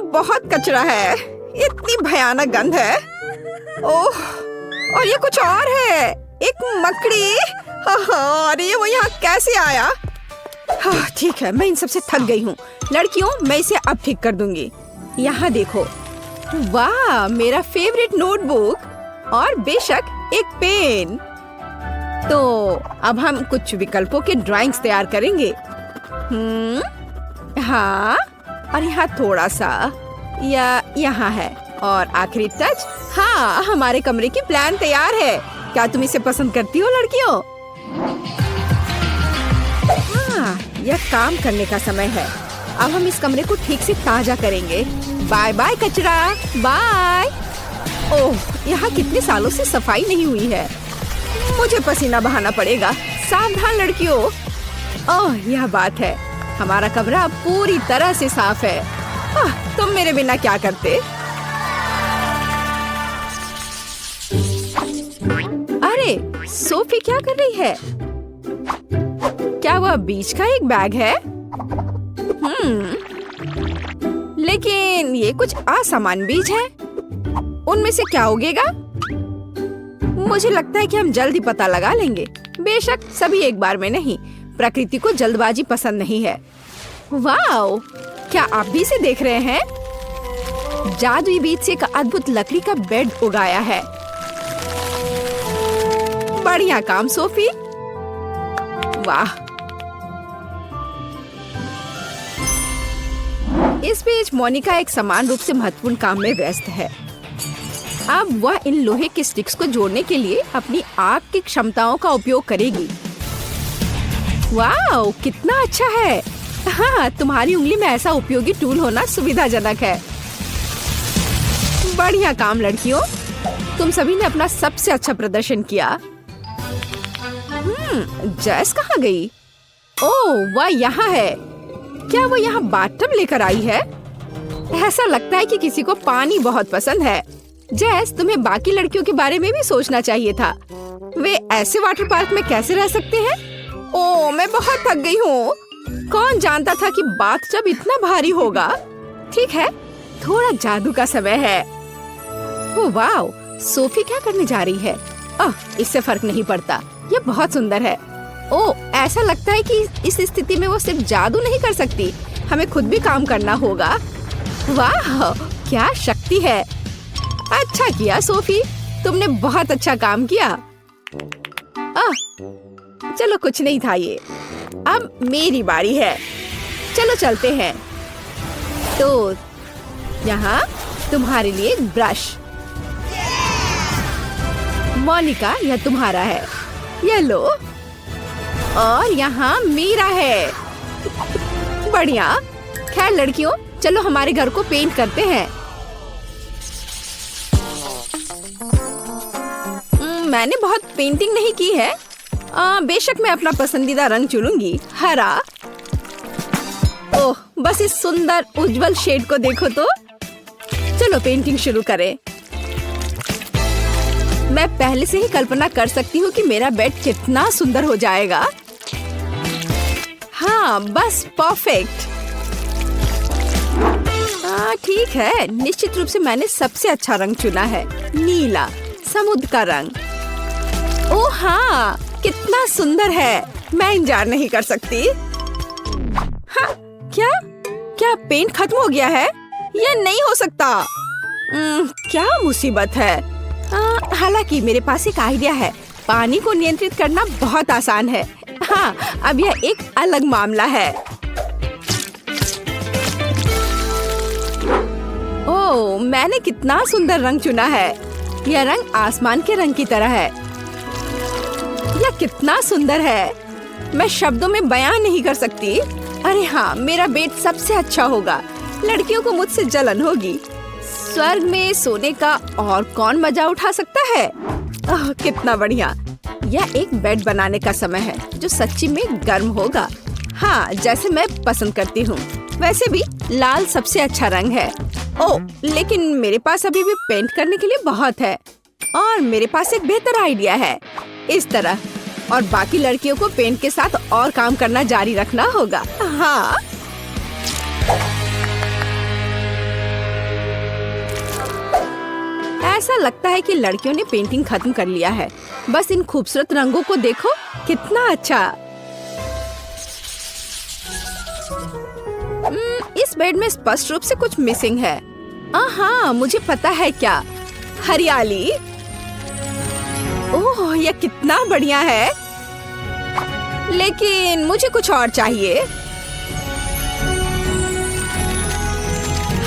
बहुत कचरा है, इतनी भयानक गंध है। ओह, और ये कुछ और है, एक मकड़ी। और ये वो यहाँ कैसे आया? हाँ, ठीक है, मैं इन सबसे थक गई हूँ। लड़कियों, मैं इसे अब ठीक कर दूंगी। यहाँ देखो, वाह, मेरा फेवरेट नोटबुक और बेशक एक पेन। तो अब हम कुछ विकल्पों के ड्राइंग्स तैयार करेंगे। हाँ, और यहाँ थोड़ा सा, या यहाँ है, और आखिरी टच। हाँ, हमारे कमरे की प्लान तैयार है। क्या तुम इसे पसंद करती हो लड़कियों? हाँ, यह काम करने का समय है। अब हम इस कमरे को ठीक से ताजा करेंगे। बाय बाय कचरा, बाय। ओह, यहाँ कितने सालों से सफाई नहीं हुई है। मुझे पसीना बहाना पड़ेगा। सावधान लड़कियों। ओह, यह बात है, हमारा कमरा अब पूरी तरह से साफ है। तुम मेरे बिना क्या करते? अरे, सोफी क्या कर रही है? क्या वह बीच का एक बैग है? लेकिन ये कुछ असामान्य बीज है। उनमें से क्या उगेगा? मुझे लगता है कि हम जल्द ही पता लगा लेंगे। बेशक सभी एक बार में नहीं, प्रकृति को जल्दबाजी पसंद नहीं है। वाओ, क्या आप भी इसे देख रहे हैं? जादुई बीज से एक अद्भुत लकड़ी का बेड उगाया है। बढ़िया काम सोफी। वाह, इस बीच मोनिका एक समान रूप से महत्वपूर्ण काम में व्यस्त है। अब वह इन लोहे के स्टिक्स को जोड़ने के लिए अपनी आग की क्षमताओं का उपयोग करेगी। वाह, कितना अच्छा है। हाँ, तुम्हारी उंगली में ऐसा उपयोगी टूल होना सुविधाजनक है। बढ़िया काम लड़कियों, तुम सभी ने अपना सबसे अच्छा प्रदर्शन किया। जैस कहाँ गई? ओह, वह यहाँ है। क्या वो यहाँ बाथटब लेकर आई है? ऐसा लगता है कि किसी को पानी बहुत पसंद है। जैस, तुम्हें बाकी लड़कियों के बारे में भी सोचना चाहिए था। वे ऐसे वाटर पार्क में कैसे रह सकते हैं? ओह, मैं बहुत थक गई हूँ। कौन जानता था कि बाथटब इतना भारी होगा। ठीक है, थोड़ा जादू का समय है। ओह वाह, सोफी क्या करने जा रही है? इससे फर्क नहीं पड़ता, ये बहुत सुंदर है। ओह, ऐसा लगता है कि इस स्थिति में वो सिर्फ जादू नहीं कर सकती, हमें खुद भी काम करना होगा। वाह, क्या शक्ति है। अच्छा किया सोफी, तुमने बहुत अच्छा काम किया। चलो, कुछ नहीं था ये। अब मेरी बारी है। चलो चलते हैं। तो यहाँ तुम्हारे लिए एक ब्रश। मोनिका, यह तुम्हारा है, ये लो। और यहाँ मेरा है। बढ़िया। खैर लड़कियों, चलो हमारे घर को पेंट करते हैं। मैंने बहुत पेंटिंग नहीं की है। बेशक मैं अपना पसंदीदा रंग चुनूंगी, हरा। ओह, बस इस सुंदर उज्जवल शेड को देखो तो। चलो पेंटिंग शुरू करें। मैं पहले से ही कल्पना कर सकती हूँ कि मेरा बेड कितना सुंदर हो जाएगा। हाँ, बस परफेक्ट। ठीक है, निश्चित रूप से मैंने सबसे अच्छा रंग चुना है, नीला, समुद्र का रंग। ओह हाँ, कितना सुंदर है, मैं इंतजार नहीं कर सकती। हाँ, क्या पेंट खत्म हो गया है? यह नहीं हो सकता। क्या मुसीबत है। हालांकि मेरे पास एक आइडिया है। पानी को नियंत्रित करना बहुत आसान है। हाँ, अब यह एक अलग मामला है। ओह, मैंने कितना सुंदर रंग चुना है। यह रंग आसमान के रंग की तरह है। यह कितना सुंदर है, मैं शब्दों में बयान नहीं कर सकती। अरे हाँ, मेरा बेड सबसे अच्छा होगा। लड़कियों को मुझसे जलन होगी। स्वर्ग में सोने का और कौन मजा उठा सकता है? कितना बढ़िया। यह एक बेड बनाने का समय है जो सच्ची में गर्म होगा। हाँ, जैसे मैं पसंद करती हूँ। वैसे भी लाल सबसे अच्छा रंग है। ओह, लेकिन मेरे पास अभी भी पेंट करने के लिए बहुत है। और मेरे पास एक बेहतर आइडिया है। इस तरह, और बाकी लड़कियों को पेंट के साथ और काम करना जारी रखना होगा। हाँ, ऐसा लगता है कि लड़कियों ने पेंटिंग खत्म कर लिया है। बस इन खूबसूरत रंगों को देखो, कितना अच्छा। इस बेड में स्पष्ट रूप से कुछ मिसिंग है। हाँ, मुझे पता है क्या, हरियाली। ओह, यह कितना बढ़िया है। लेकिन मुझे कुछ और चाहिए।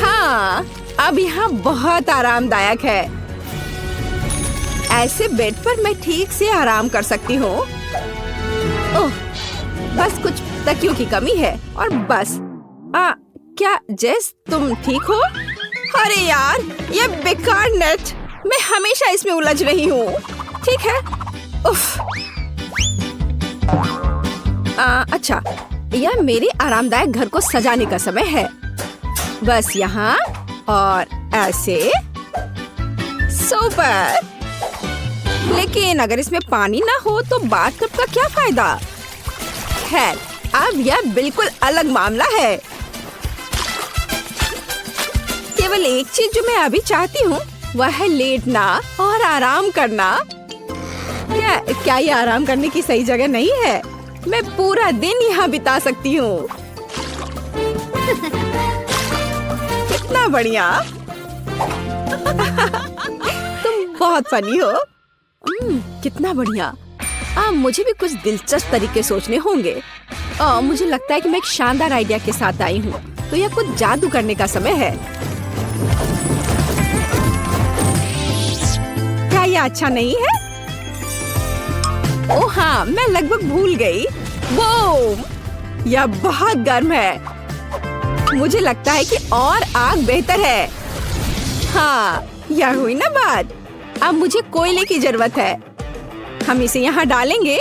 हाँ, अब यहाँ बहुत आरामदायक है। ऐसे बेड पर मैं ठीक से आराम कर सकती हूँ। ओह, बस कुछ तकियों की कमी है और बस। क्या जेस, तुम ठीक हो? अरे यार, ये बेकार नेट, मैं हमेशा इसमें उलझ रही हूँ। ठीक है। उफ। अच्छा, यह मेरे आरामदायक घर को सजाने का समय है। बस यहाँ और ऐसे। सुपर। लेकिन अगर इसमें पानी ना हो तो बाथटब का क्या फायदा? खैर, अब यह बिल्कुल अलग मामला है। केवल एक चीज जो मैं अभी चाहती हूँ वह है लेटना और आराम करना। क्या ये आराम करने की सही जगह नहीं है? मैं पूरा दिन यहाँ बिता सकती हूँ। कितना बढ़िया। तुम बहुत फनी हो। कितना बढ़िया। मुझे भी कुछ दिलचस्प तरीके सोचने होंगे। मुझे लगता है कि मैं एक शानदार आइडिया के साथ आई हूँ, तो यह कुछ जादू करने का समय है। क्या यह अच्छा नहीं है? ओह हाँ, मैं लगभग भूल गई। वो यह बहुत गर्म है। मुझे लगता है कि और आग बेहतर है। हाँ, यह हुई ना बात। अब मुझे कोयले की जरूरत है। हम इसे यहाँ डालेंगे।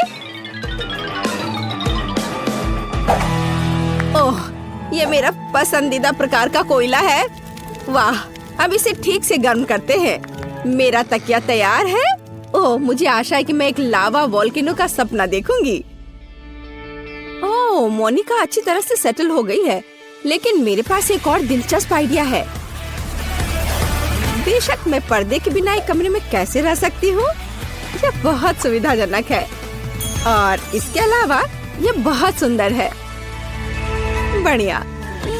ओह, ये मेरा पसंदीदा प्रकार का कोयला है। वाह, अब इसे ठीक से गर्म करते हैं। मेरा तकिया तैयार है। ओह, मुझे आशा है कि मैं एक लावा वोल्केनो का सपना देखूंगी। ओह, मोनिका अच्छी तरह से सेटल हो गई है, लेकिन मेरे पास एक और दिलचस्प आइडिया है। बेशक मैं पर्दे के बिना एक कमरे में कैसे रह सकती हूँ? यह बहुत सुविधाजनक है और इसके अलावा यह बहुत सुंदर है। बढ़िया।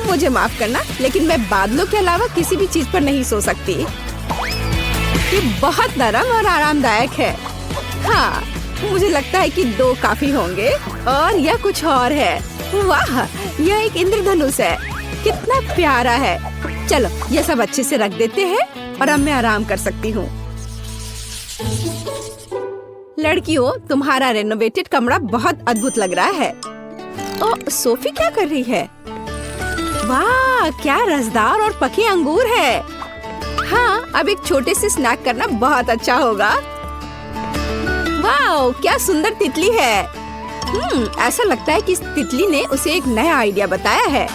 मुझे माफ करना, लेकिन मैं बादलों के अलावा किसी भी चीज पर नहीं सो सकती। ये बहुत नरम और आरामदायक है। हाँ, मुझे लगता है कि 2 काफी होंगे। और यह कुछ और है। वाह, यह एक इंद्रधनुष है। कितना प्यारा है। चलो, यह सब अच्छे से रख देते हैं और अब मैं आराम कर सकती हूँ। लड़कियों, तुम्हारा रेनोवेटेड कमरा बहुत अद्भुत लग रहा है। ओह, सोफी क्या कर रही है? वाह, क्या रसदार और पके अंगूर है। हाँ, अब एक छोटे से स्नैक करना बहुत अच्छा होगा। वाह, क्या सुंदर तितली है। ऐसा लगता है कि इस तितली ने उसे एक नया आइडिया बताया है।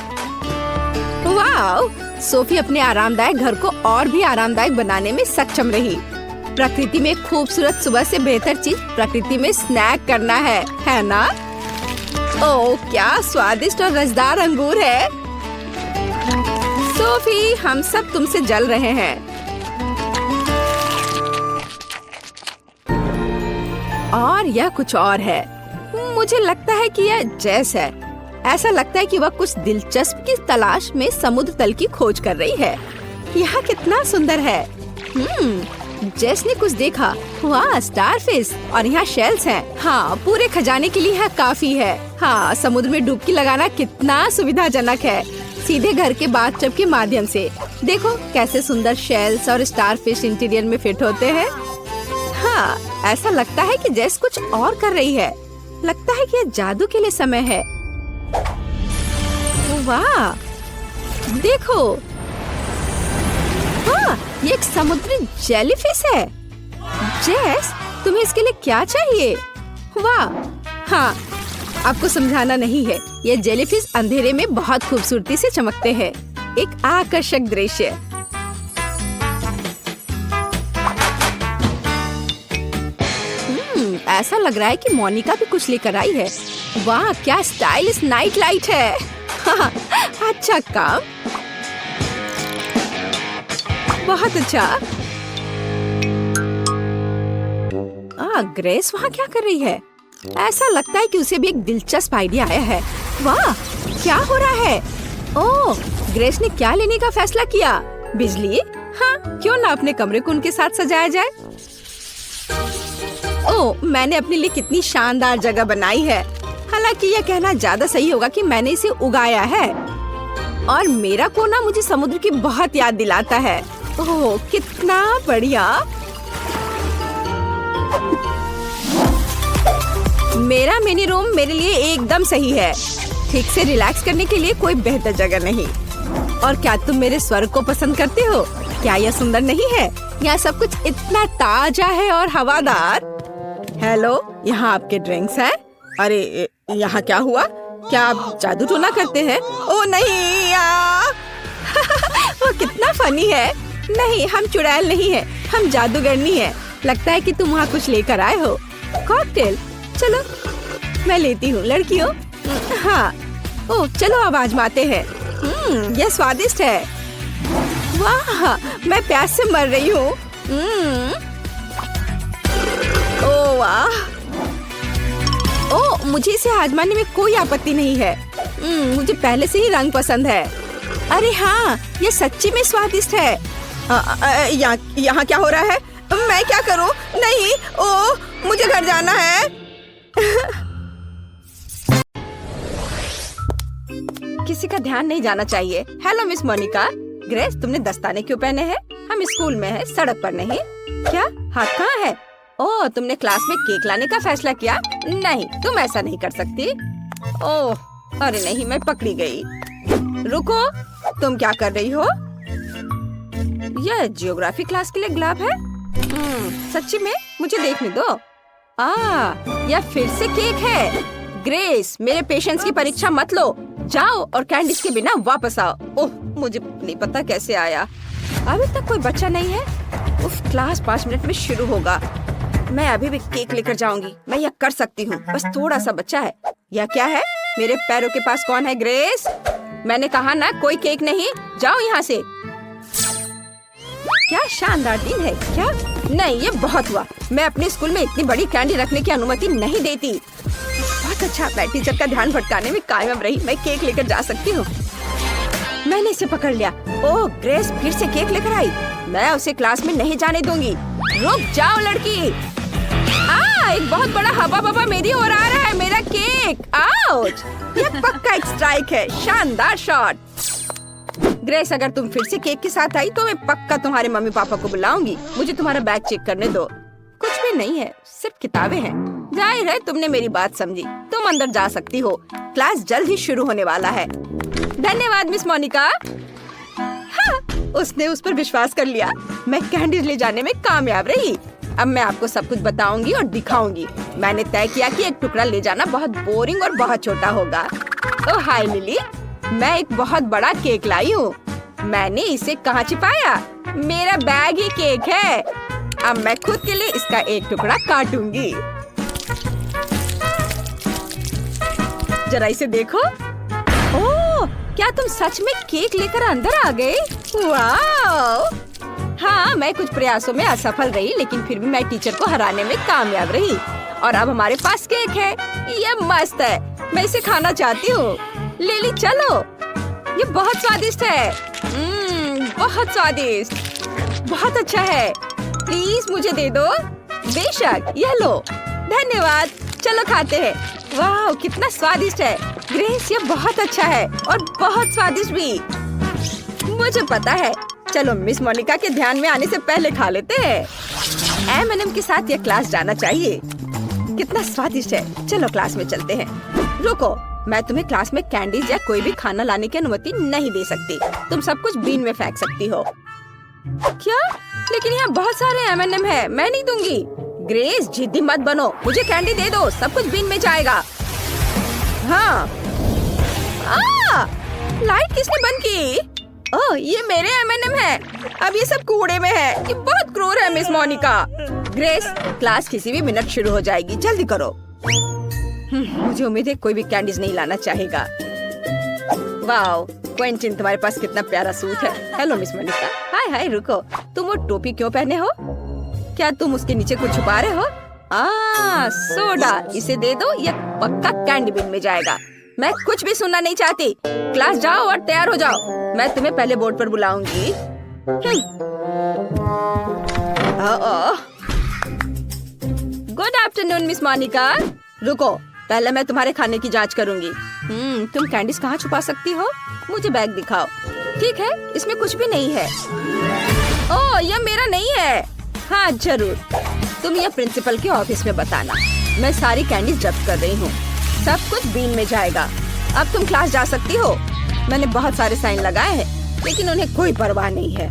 वाह, सोफी अपने आरामदायक घर को और भी आरामदायक बनाने में सक्षम रही। प्रकृति में खूबसूरत सुबह से बेहतर चीज प्रकृति में स्नैक करना है ना? ओह, क्या स्वादिष्ट और रसदार अंगूर है। सोफी, हम सब तुमसे जल रहे हैं। और यह कुछ और है। मुझे लगता है कि यह जेस है। ऐसा लगता है कि वह कुछ दिलचस्प की तलाश में समुद्र तल की खोज कर रही है। यह कितना सुंदर है। जेस ने कुछ देखा। वाह, स्टारफिश और यहाँ शेल्स हैं। हाँ, पूरे खजाने के लिए यह काफी है। हाँ, समुद्र में डुबकी लगाना कितना सुविधाजनक है, सीधे घर के बाथटब के माध्यम से। देखो कैसे सुंदर शेल्स और स्टारफिश इंटीरियर में फिट होते हैं। हाँ, ऐसा लगता है कि जेस कुछ और कर रही है। लगता है कि यह जादू के लिए समय है। वाह, देखो। हाँ, ये एक समुद्री जेलीफिश है। जेस, तुम्हें इसके लिए क्या चाहिए? वाह, हाँ, आपको समझाना नहीं है। ये जेलीफिश अंधेरे में बहुत खूबसूरती से चमकते हैं। एक आकर्षक दृश्य। ऐसा लग रहा है कि मोनिका भी कुछ लेकर आई है। वाह, क्या स्टाइलिश नाइट लाइट है। हाँ, अच्छा काम, बहुत अच्छा। ग्रेस वहाँ क्या कर रही है? ऐसा लगता है कि उसे भी एक दिलचस्प आइडिया आया है। वाह, क्या हो रहा है? ओह, ग्रेस ने क्या लेने का फैसला किया? बिजली? हाँ, क्यों ना अपने कमरे को उनके साथ सजाया जाए। ओह, मैंने अपने लिए कितनी शानदार जगह बनाई है। हालांकि यह कहना ज्यादा सही होगा कि मैंने इसे उगाया है। और मेरा कोना मुझे समुद्र की बहुत याद दिलाता है। ओह, कितना बढ़िया। मेरा मिनी रूम मेरे लिए एकदम सही है। ठीक से रिलैक्स करने के लिए कोई बेहतर जगह नहीं। और क्या तुम मेरे स्वर को पसंद करते हो? क्या यह सुंदर नहीं है? यहाँ सब कुछ इतना ताजा है और हवादार। हेलो, यहाँ आपके ड्रिंक्स हैं। अरे, यहाँ क्या हुआ? क्या आप जादू टोना करते हैं? ओ नहीं वो कितना फनी है। नहीं, हम चुड़ैल नहीं है, हम जादूगरनी है। लगता है कि तुम वहाँ कुछ लेकर आए हो। कॉकटेल? चलो मैं लेती हूँ लड़कियों। हाँ, ओह चलो अब आजमाते हैं। यह स्वादिष्ट है। वाह, मैं प्यास से मर रही हूँ। ओह वाह, ओह मुझे इसे आजमाने में कोई आपत्ति नहीं है। मुझे पहले से ही रंग पसंद है। अरे हाँ, ये सच्ची में स्वादिष्ट है। यहाँ क्या हो रहा है? मैं क्या करूँ? नहीं, ओह मुझे घर जाना है। किसी का ध्यान नहीं जाना चाहिए। Hello miss Monika. ग्रेस, तुमने दस्ताने क्यों पहने हैं? हम स्कूल में हैं, सड़क पर नहीं। क्या? हाथ कहाँ है? ओह, तुमने क्लास में केक लाने का फैसला किया? नहीं, तुम ऐसा नहीं कर सकती। ओह, अरे नहीं, मैं पकड़ी गई। रुको, तुम क्या कर रही हो? यह जियोग्राफी क्लास के लिए गुलाब है? सच्ची में? मुझे देखने दो। यह फिर से केक है। ग्रेस, मेरे पेशेंस की परीक्षा मत लो। जाओ और कैंडीज के बिना वापस आओ। ओह, मुझे नहीं पता कैसे आया। अभी तक कोई बच्चा नहीं है। उफ, क्लास 5 मिनट में शुरू होगा। मैं अभी भी केक लेकर जाऊंगी। मैं यह कर सकती हूँ, बस थोड़ा सा बच्चा है। यह क्या है? मेरे पैरों के पास कौन है? ग्रेस, मैंने कहा ना कोई केक नहीं। जाओ यहाँ से। क्या शानदार दिन है। क्या? नहीं, ये बहुत हुआ। मैं अपने स्कूल में इतनी बड़ी कैंडी रखने की अनुमति नहीं देती। बहुत अच्छा, मैं टीचर का ध्यान भटकाने में कामयाब रही। मैं केक लेकर जा सकती हूँ। मैंने इसे पकड़ लिया। ओह, ग्रेस फिर से केक लेकर आई। मैं उसे क्लास में नहीं जाने दूंगी। रुक जाओ लड़की। एक बहुत बड़ा हवा बबा मेरी ओर आ रहा है। मेरा केक। आउच! यह पक्का एक स्ट्राइक है। शानदार शॉट। ग्रेस, अगर तुम फिर से केक के साथ आई तो मैं पक्का तुम्हारे मम्मी पापा को बुलाऊंगी। मुझे तुम्हारा बैग चेक करने दो। कुछ भी नहीं है, सिर्फ किताबें हैं। जाहिर है तुमने मेरी बात समझी। तुम अंदर जा सकती हो। क्लास जल्द ही शुरू होने वाला है। धन्यवाद मिस मोनिका। हाँ, उसने उस पर विश्वास कर लिया। मैं कैंडीज ले जाने में कामयाब रही। अब मैं आपको सब कुछ बताऊंगी और दिखाऊंगी। मैंने तय किया कि एक टुकड़ा ले जाना बहुत बोरिंग और बहुत छोटा होगा। ओह हाय लिली, मैं एक बहुत बड़ा केक लाई हूँ। मैंने इसे कहाँ छिपाया? मेरा बैग ही केक है। अब मैं खुद के लिए इसका एक टुकड़ा काटूंगी। जरा इसे देखो। ओह, क्या तुम सच में केक लेकर अंदर आ गए? वाह! हाँ, मैं कुछ प्रयासों में असफल रही, लेकिन फिर भी मैं टीचर को हराने में कामयाब रही। और अब हमारे पास केक है। ये मस्त है। मैं इसे खाना चाहती हूँ। लिली चलो, ये बहुत स्वादिष्ट है। बहुत स्वादिष्ट, बहुत अच्छा है। प्लीज मुझे दे दो। बेशक, यह लो। धन्यवाद। चलो खाते हैं। वाह, कितना स्वादिष्ट है। ग्रेस, ये बहुत अच्छा है और बहुत स्वादिष्ट भी। मुझे पता है। चलो मिस मोनिका के ध्यान में आने से पहले खा लेते हैं। M&M के साथ यह क्लास जाना चाहिए। कितना स्वादिष्ट है। चलो क्लास में चलते हैं। रुको, मैं तुम्हें क्लास में कैंडीज या कोई भी खाना लाने की अनुमति नहीं दे सकती। तुम सब कुछ बीन में फेंक सकती हो। क्या? लेकिन यहाँ बहुत सारे M&M है। मैं नहीं दूंगी। ग्रेस, जिद्दी मत बनो। मुझे कैंडी दे दो। सब कुछ बीन में जाएगा। हाँ। लाइट किसने बंद की? ओह, ये मेरे M&M है। अब ये सब कूड़े में है। ये बहुत क्रूर है मिस मोनिका। ग्रेस, क्लास किसी भी मिनट शुरू हो जाएगी। जल्दी करो। मुझे उम्मीद है कोई भी कैंडीज नहीं लाना चाहेगा। वाओ, क्वेंटिन, तुम्हारे पास कितना प्यारा सूट है। Hello miss Monika. Hi hi, रुको, तुम वो टोपी क्यों पहने हो? क्या तुम उसके नीचे कुछ छुपा रहे हो? सोडा, इसे दे दो, ये पक्का कैंडी बिन में जाएगा। मैं कुछ भी सुनना नहीं चाहती। क्लास जाओ और तैयार हो जाओ। मैं तुम्हें पहले बोर्ड पर बुलाऊंगी। Good afternoon miss Monika. रुको, पहले मैं तुम्हारे खाने की जांच करूंगी। तुम कैंडीज कहाँ छुपा सकती हो? मुझे बैग दिखाओ। ठीक है, इसमें कुछ भी नहीं है। ओह, यह मेरा नहीं है। हाँ जरूर, तुम यह प्रिंसिपल के ऑफिस में बताना। मैं सारी कैंडीज जब्त कर रही हूँ। सब कुछ बीन में जाएगा। अब तुम क्लास जा सकती हो। मैंने बहुत सारे साइन लगाए हैं, लेकिन उन्हें कोई परवाह नहीं है।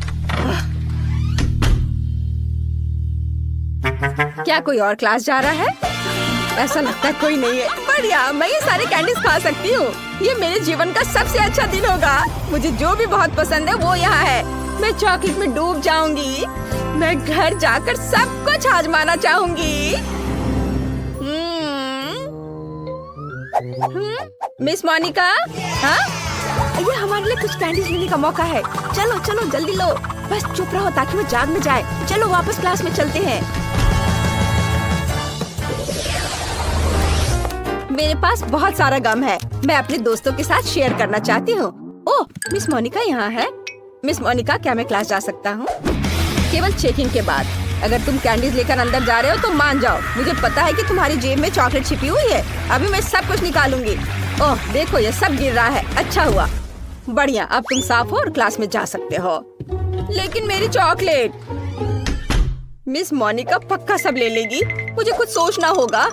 क्या कोई और क्लास जा रहा है? ऐसा लगता है कोई नहीं है। बढ़िया, मैं ये सारे कैंडीज खा सकती हूँ। ये मेरे जीवन का सबसे अच्छा दिन होगा। मुझे जो भी बहुत पसंद है वो यहाँ है। मैं चॉकलेट में डूब जाऊंगी। मैं घर जाकर सब कुछ आजमाना चाहूंगी। मिस मोनिका, हाँ? ये हमारे लिए कुछ कैंडीज लेने का मौका है। चलो चलो जल्दी लो। बस चुप रहो ताकि वो जाग न जाए। चलो वापस क्लास में चलते हैं। मेरे पास बहुत सारा गम है। मैं अपने दोस्तों के साथ शेयर करना चाहती हूँ। ओह, मिस मोनिका यहाँ है। मिस मोनिका, क्या मैं क्लास जा सकता हूँ? केवल चेकिंग के बाद। अगर तुम कैंडीज लेकर अंदर जा रहे हो तो मान जाओ। मुझे पता है कि तुम्हारी जेब में चॉकलेट छिपी हुई है। अभी मैं सब कुछ निकालूंगी। ओह देखो, ये सब गिर रहा है। अच्छा हुआ। बढ़िया, अब तुम साफ हो और क्लास में जा सकते हो। लेकिन मेरी चॉकलेट। मिस मोनिका पक्का सब ले लेगी। मुझे कुछ सोचना होगा।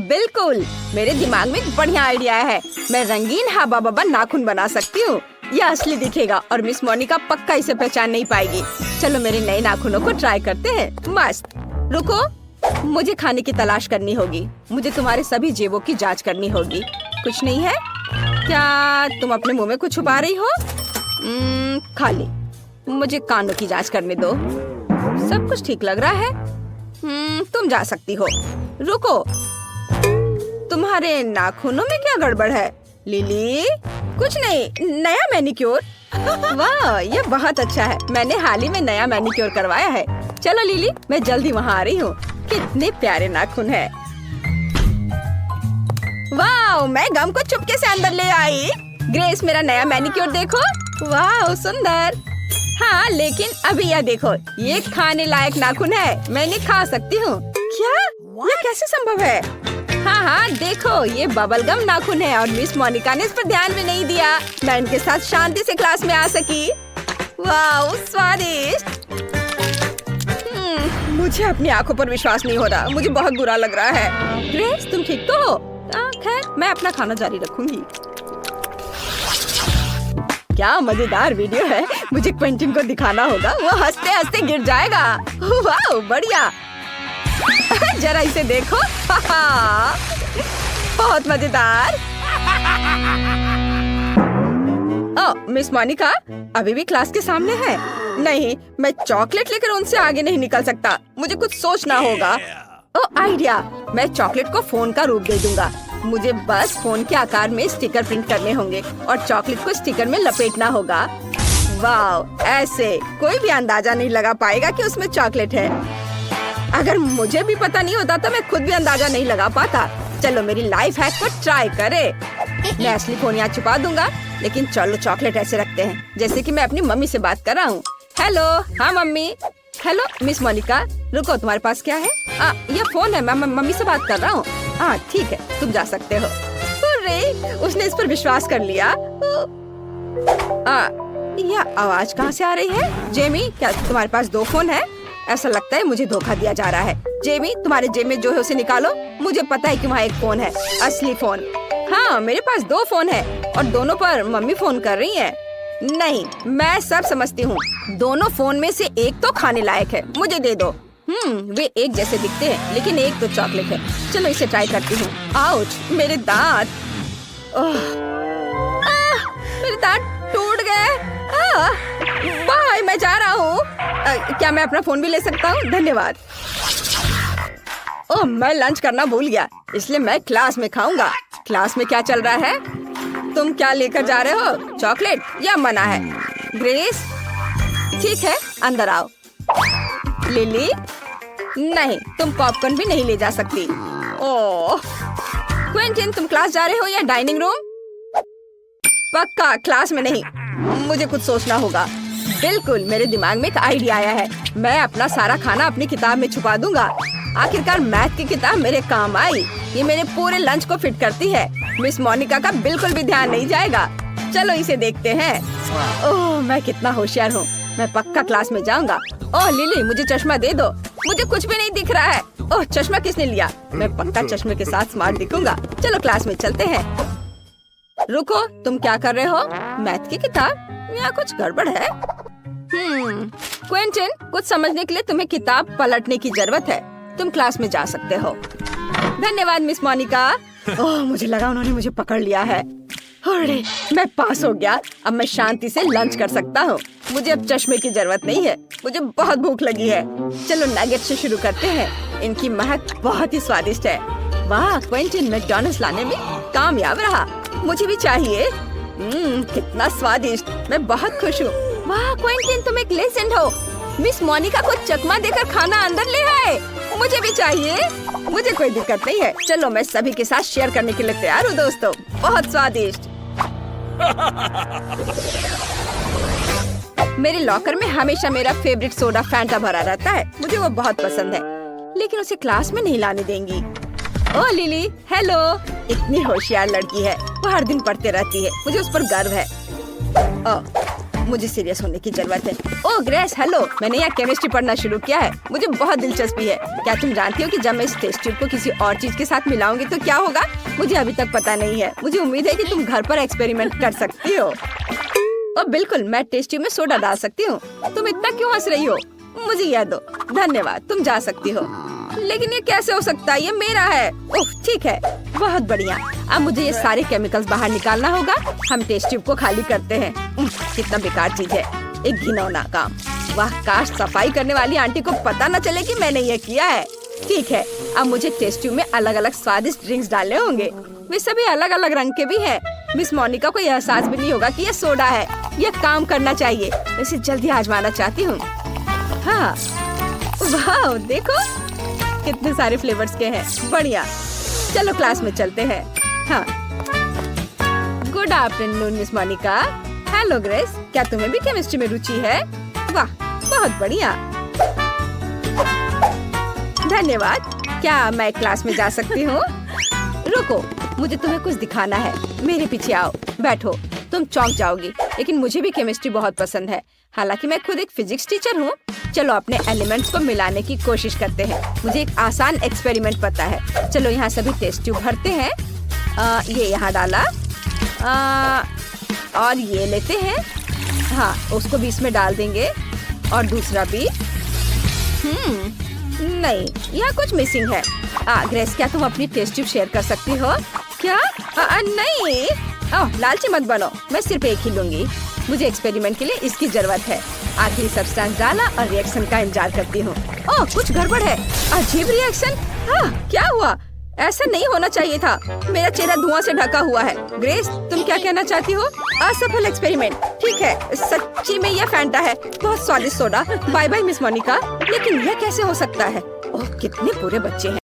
बिल्कुल, मेरे दिमाग में एक बढ़िया आइडिया है। मैं रंगीन हाबा बाबा नाखून बना सकती हूँ। यह असली दिखेगा और मिस मोनिका पक्का इसे पहचान नहीं पाएगी। चलो मेरे नए नाखूनों को ट्राई करते हैं। मस्त। रुको, मुझे खाने की तलाश करनी होगी। मुझे तुम्हारे सभी जेबों की जांच करनी होगी। कुछ नहीं है क्या? तुम अपने मुंह में कुछ छुपा रही हो? खाली। मुझे कानों की जांच करने दो। सब कुछ ठीक लग रहा है। तुम जा सकती हो। रुको, तुम्हारे नाखूनों में क्या गड़बड़ है? लिली, कुछ नहीं, नया मैनिक्योर। वाह, ये बहुत अच्छा है। मैंने हाल ही में नया मैनिक्योर करवाया है। चलो लिली, मैं जल्दी वहाँ आ रही हूँ। कितने प्यारे नाखून है। वाह, मैं गम को चुपके से अंदर ले आई। ग्रेस, मेरा नया मैनिक्योर देखो। वाह सुंदर। हाँ, लेकिन अभी यह देखो, ये खाने लायक नाखून है। मैं इन्हें खा सकती हूँ। क्या? यह कैसे संभव है? हाँ, देखो, ये बबल गम नाखून है और मिस मोनिका ने इस पर ध्यान भी नहीं दिया। मैं इनके साथ शांति से क्लास में आ सकी। वाह, स्वादिष्ट। मुझे अपनी आंखों पर विश्वास नहीं हो रहा। मुझे बहुत बुरा लग रहा है। ग्रेस, तुम ठीक तो हो? खैर, मैं अपना खाना जारी रखूंगी। क्या मजेदार वीडियो है। मुझे क्विंटन को दिखाना होगा। वो हंसते हंसते गिर जाएगा। वाह, बढ़िया। जरा इसे देखो। बहुत मजेदार। मिस मोनिका अभी भी क्लास के सामने है। नहीं, मैं चॉकलेट लेकर उनसे आगे नहीं निकल सकता। मुझे कुछ सोचना होगा। आइडिया, मैं चॉकलेट को फोन का रूप दे दूंगा। मुझे बस फोन के आकार में स्टिकर प्रिंट करने होंगे और चॉकलेट को स्टिकर में लपेटना होगा। वाह, ऐसे कोई भी अंदाजा नहीं लगा पाएगा कि उसमें चॉकलेट है। अगर मुझे भी पता नहीं होता तो मैं खुद भी अंदाजा नहीं लगा पाता। चलो मेरी लाइफ हैक को ट्राई करे। मैं असली फोन यहाँ छुपा दूंगा, लेकिन चलो चॉकलेट ऐसे रखते हैं जैसे कि मैं अपनी मम्मी से बात कर रहा हूँ। हेलो। हाँ मम्मी। हेलो मिस मोनिका, रुको, तुम्हारे पास क्या है? ये फोन है। मैं मम्मी से बात कर रहा हूँ। ठीक है, तुम जा सकते हो। अरे, उसने इस पर विश्वास कर लिया। यह आवाज कहाँ से आ रही है? जेमी, क्या तुम्हारे पास दो फोन है? ऐसा लगता है मुझे धोखा दिया जा रहा है। जेमी, तुम्हारे जेब में जो है उसे निकालो। मुझे पता है कि वहाँ एक फोन है, असली फोन। हाँ, मेरे पास दो फोन है और दोनों पर मम्मी फोन कर रही है। नहीं, मैं सब समझती हूँ। दोनों फोन में से एक तो खाने लायक है। मुझे दे दो। वे एक जैसे दिखते हैं, लेकिन एक तो चॉकलेट है। चलो इसे ट्राई करती हूँ। आउच, मेरे दांत। मेरे दांत टूट गए। बाय, मैं जा रहा हूँ। क्या मैं अपना फोन भी ले सकता हूँ? धन्यवाद। मैं लंच करना भूल गया, इसलिए मैं क्लास में खाऊंगा। क्लास में क्या चल रहा है? तुम क्या लेकर जा रहे हो? चॉकलेट या मना है? ग्रेस, ठीक है, अंदर आओ। लिली, नहीं, तुम पॉपकॉर्न भी नहीं ले जा सकती। ओह क्विंटिन, तुम क्लास जा रहे हो या डाइनिंग रूम? पक्का क्लास में नहीं, मुझे कुछ सोचना होगा। बिल्कुल, मेरे दिमाग में एक आइडिया आया है। मैं अपना सारा खाना अपनी किताब में छुपा दूंगा। आखिरकार मैथ की किताब मेरे काम आई। ये मेरे पूरे लंच को फिट करती है। मिस मोनिका का बिल्कुल भी ध्यान नहीं जाएगा। चलो इसे देखते हैं। ओह मैं कितना होशियार हूँ। मैं पक्का क्लास में जाऊंगा। ओह लिली, मुझे चश्मा दे दो। मुझे कुछ भी नहीं दिख रहा है। ओह चश्मा किसने लिया? मैं पक्का चश्मे के साथ स्मार्ट दिखूंगा। चलो क्लास में चलते हैं। रुको, तुम क्या कर रहे हो? मैथ की किताब? यहाँ कुछ गड़बड़ है। क्विंटिन, कुछ समझने के लिए तुम्हें किताब पलटने की जरूरत है। तुम क्लास में जा सकते हो। धन्यवाद मिस मोनिका। ओह मुझे लगा उन्होंने मुझे पकड़ लिया है। अरे मैं पास हो गया। अब मैं शांति से लंच कर सकता हूँ। मुझे अब चश्मे की जरूरत नहीं है। मुझे बहुत भूख लगी है। चलो नगेट से शुरू करते हैं। इनकी महक बहुत ही स्वादिष्ट है। वाह क्विंटिन मैकडॉनल्ड्स लाने में कामयाब रहा। मुझे भी चाहिए। कितना स्वादिष्ट। मैं बहुत खुश हूँ। वाह क्विंटिन, तुम एक लेजेंड हो। मिस मोनिका को चकमा देकर खाना अंदर ले आए। मुझे भी चाहिए। मुझे कोई दिक्कत नहीं है। चलो मैं सभी के साथ शेयर करने के लिए तैयार हूँ दोस्तों। बहुत स्वादिष्ट। मेरे लॉकर में हमेशा मेरा फेवरेट सोडा फैंटा भरा रहता है। मुझे वो बहुत पसंद है, लेकिन उसे क्लास में नहीं लाने देंगी। ओह लिली, हेलो। इतनी होशियार लड़की है। वो हर दिन पढ़ते रहती है। मुझे उस पर गर्व है। ओह मुझे सीरियस होने की जरूरत है। ओह ग्रेस, हेलो। मैंने यहाँ केमिस्ट्री पढ़ना शुरू किया है। मुझे बहुत दिलचस्पी है। क्या तुम जानती हो कि जब मैं इस टेस्ट ट्यूब को किसी और चीज के साथ मिलाऊंगी तो क्या होगा? मुझे अभी तक पता नहीं है। मुझे उम्मीद है कि तुम घर पर एक्सपेरिमेंट कर सकती हो। ओह बिल्कुल, मैं टेस्ट ट्यूब में सोडा डाल सकती हूँ। तुम इतना क्यों हंस रही हो? मुझे यह दो। धन्यवाद, तुम जा सकती हो। लेकिन ये कैसे हो सकता है? ये मेरा है। ओह ठीक है, बहुत बढ़िया। अब मुझे ये सारे केमिकल्स बाहर निकालना होगा। हम टेस्ट ट्यूब को खाली करते हैं। कितना बेकार चीज है, एक घिनौना काम। वाह काश सफाई करने वाली आंटी को पता न चले कि मैंने ये किया है। ठीक है, अब मुझे टेस्ट ट्यूब में अलग अलग स्वादिष्ट ड्रिंक्स डालने होंगे। वे सभी अलग अलग रंग के भी हैं। मिस मोनिका को यह एहसास भी नहीं होगा कि ये सोडा है। यह काम करना चाहिए। इसे जल्दी आजमाना चाहती हूँ। हाँ वाह देखो कितने सारे फ्लेवर्स के हैं। बढ़िया, चलो क्लास में चलते हैं। हाँ good afternoon miss Monica. Hello Grace, क्या तुम्हें भी केमिस्ट्री में रुचि है? वाह बहुत बढ़िया, धन्यवाद। क्या मैं क्लास में जा सकती हूँ? रुको, मुझे तुम्हें कुछ दिखाना है। मेरे पीछे आओ, बैठो। तुम चौंक जाओगी, लेकिन मुझे भी केमिस्ट्री बहुत पसंद है। हालांकि मैं खुद एक फिजिक्स टीचर हूँ। चलो अपने एलिमेंट्स को मिलाने की कोशिश करते हैं। मुझे एक आसान एक्सपेरिमेंट पता है। चलो यहाँ सभी टेस्ट ट्यूब भरते हैं। ये यहाँ डाला। और ये लेते हैं। हाँ उसको भी इसमें डाल देंगे और दूसरा भी। नहीं, यहाँ कुछ मिसिंग है। ग्रेस, क्या तुम अपनी टेस्ट ट्यूब शेयर कर सकती हो? क्या? नहीं। लालची मत बनो, मैं सिर्फ एक ही लूंगी। मुझे एक्सपेरिमेंट के लिए इसकी जरूरत है। आखिरी सब्सटेंस डाला और रिएक्शन का इंतजार करती हूँ। ओह कुछ गड़बड़ है। अजीब रिएक्शन। क्या हुआ? ऐसा नहीं होना चाहिए था। मेरा चेहरा धुआं से ढका हुआ है। ग्रेस, तुम क्या कहना चाहती हो? असफल एक्सपेरिमेंट। ठीक है, सच्ची में यह फैंटा है। बहुत स्वादिष्ट soda. Bye bye Miss Monica. लेकिन यह कैसे हो सकता है? ओह कितने बुरे बच्चे हैं।